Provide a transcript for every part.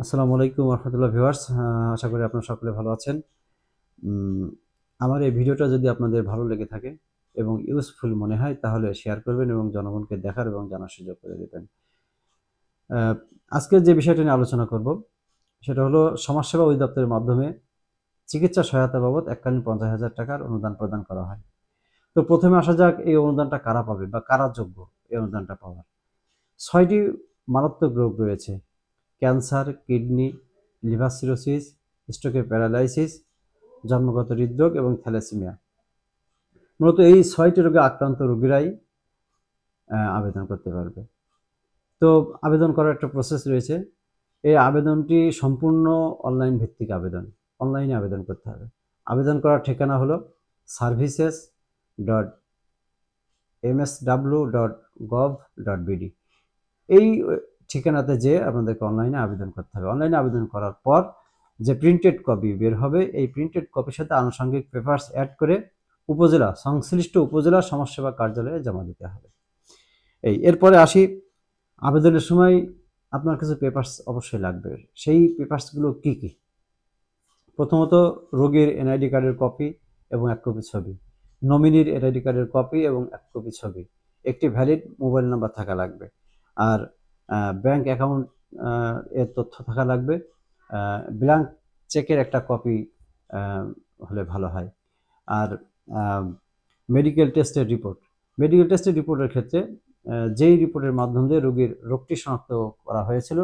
আসসালামু আলাইকুম রহমতুল্লাহ ভিউয়ার্স, আশা করি আপনারা সকলে ভালো আছেন। আমার এই ভিডিওটা যদি আপনাদের ভালো লেগে থাকে এবং ইউজফুল মনে হয় তাহলে শেয়ার করবেন এবং জনগণকে দেখার এবং জানার সুযোগ করে দেবেন। আহ, আজকে যে বিষয়টা নিয়ে আলোচনা করব সেটা হলো সমাজসেবা অধিদপ্তরের মাধ্যমে চিকিৎসা সহায়তা বাবদ এককালীন 50,000 টাকার অনুদান প্রদান করা হয়। তো প্রথমে আসা যাক, এই অনুদানটা কারা পাবে বা কারা যোগ্য এই অনুদানটা পাওয়ার। 6টি মারাত্মক রোগ রয়েছে: ক্যান্সার, কিডনি, লিভার সিরোসিস, স্ট্রোকের প্যারালাইসিস, জন্মগত হৃদরোগ এবং থ্যালাসেমিয়া। মূলত এই 6টি রোগে আক্রান্ত রোগীরাই আবেদন করতে পারবে। তো আবেদন করার একটা প্রসেস রয়েছে। এই আবেদনটি সম্পূর্ণ অনলাইন ভিত্তিক আবেদন। অনলাইনে আবেদন করতে হবে। আবেদন করার ঠিকানা হলো services.msw.gov.bd। এই ঠিকানাতে যেয়ে আপনাদেরকে অনলাইনে আবেদন করতে হবে। অনলাইনে আবেদন করার পর যে প্রিন্টেড কপি বের হবে, এই প্রিন্টেড কপির সাথে আনুষঙ্গিক পেপারস অ্যাড করে সংশ্লিষ্ট উপজেলা সমাজসেবা কার্যালয়ে জমা দিতে হবে। এরপরে আসি, আবেদনের সময় আপনার কিছু পেপারস অবশ্যই লাগবে। সেই পেপারসগুলো কি কি? প্রথমত, রোগীর এনআইডি কার্ডের কপি এবং 1 কপি ছবি, নমিনির এনআইডি কার্ডের কপি এবং 1 কপি ছবি, একটি ভ্যালিড মোবাইল নাম্বার থাকা লাগবে, আর ব্যাংক অ্যাকাউন্ট এর তথ্য থাকা লাগবে। ব্ল্যাঙ্ক চেকের একটা কপি হলে ভালো হয়। আর মেডিকেল টেস্টের রিপোর্ট। মেডিকেল টেস্টের রিপোর্টের ক্ষেত্রে যেই রিপোর্টের মাধ্যম দিয়ে রোগীর রোগটি শনাক্ত করা হয়েছিল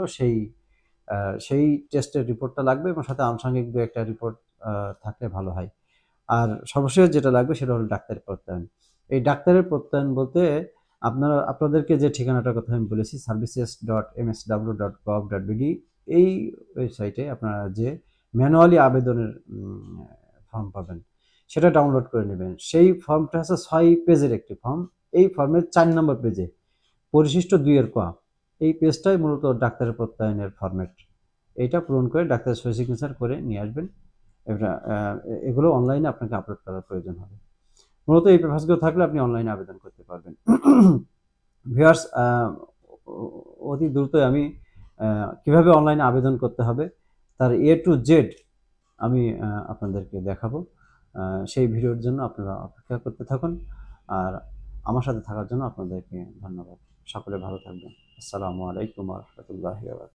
সেই টেস্টের রিপোর্টটা লাগবে এবং সাথে আনুষঙ্গিক দু একটা রিপোর্ট থাকলে ভালো হয়। আর সর্বশেষ যেটা লাগবে সেটা হলো ডাক্তারের প্রত্যয়ন। এই ডাক্তারের প্রত্যয়ন বলতে আপনাদেরকে যে ঠিকানাটার কথা আমি বলেছি, services.msw.gov.bd, এই ওয়েবসাইটে আপনারা যে ম্যানুয়ালি আবেদনের ফর্ম পাবেন সেটা ডাউনলোড করে নেবেন। সেই ফর্মটা হচ্ছে 6 পেজের একটি ফর্ম। এই ফর্মের 4 নম্বর পেজে পরিশিষ্ট 2 ক, এই পেজটাই মূলত ডাক্তারের প্রত্যয়নের ফরম্যাট। এইটা পূরণ করে ডাক্তারের সই সিগনেচার করে নিয়ে আসবেন। এগুলো অনলাইনে আপনাকে আপলোড করার প্রয়োজন হবে। মূলত এই পেপারসগুলো থাকলে আপনি অনলাইনে আবেদন করতে পারবেন। ভিউয়ার্স, অতি দ্রুতই আমি কিভাবে অনলাইনে আবেদন করতে হবে তার A to Z আমি আপনাদেরকে দেখাবো। সেই ভিডিওর জন্য আপনারা অপেক্ষা করতে থাকুন। আর আমার সাথে থাকার জন্য আপনাদেরকে ধন্যবাদ। সকলে ভালো থাকবেন। আসসালামু আলাইকুম ওয়া রাহমাতুল্লাহি ওয়া বারাকাতুহু।